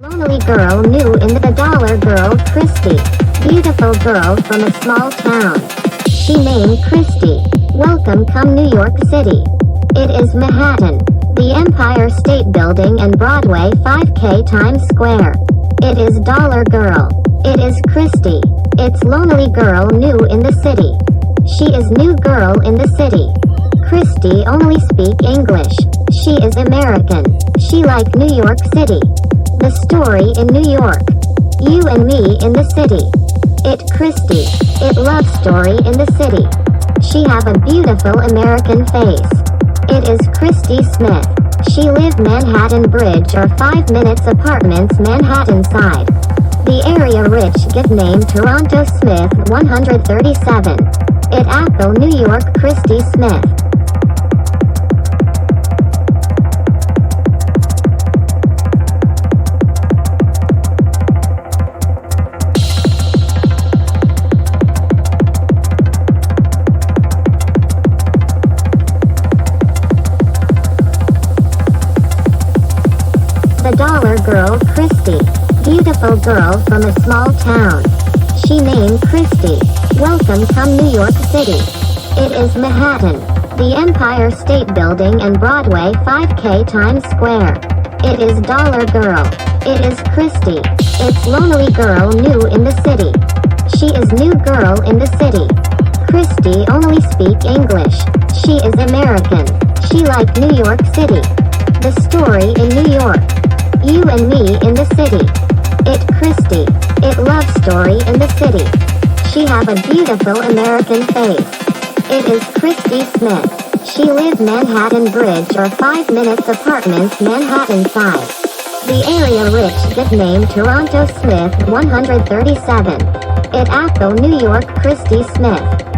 Lonely girl new in the dollar girl Chrystie. Beautiful girl from a small town. She named Chrystie. Welcome come New York City. It is Manhattan. The Empire State Building and Broadway 5K Times Square. It is dollar girl. It is Chrystie. It's lonely girl new in the city. She is new girl in the city. Chrystie only speak English. She is American. She like New York City. The story in New York. You and me in the city. It Chrystie. It love story in the city. She have a beautiful American face. It is Chrystie Smith. She live Manhattan Bridge or 5 minutes apartments Manhattan side. The area rich give name Toronto Smith 137. It Apple New York Chrystie Smith. The dollar girl Chrystie. Beautiful girl from a small town. She named Chrystie. Welcome come New York City. It is Manhattan. The Empire State Building and Broadway 5K Times Square. It is dollar girl. It is Chrystie. It's lonely girl new in the city. She is new girl in the city. Chrystie only speak English. She is American. She like New York City. The story in New York. You and me in the city. It Chrystie. It love story in the city. She have a beautiful American face. It is Chrystie Smith. She live Manhattan Bridge or 5 minutes apartments Manhattan side. The area rich give name Toronto Smith 137. It Apple New York Chrystie Smith.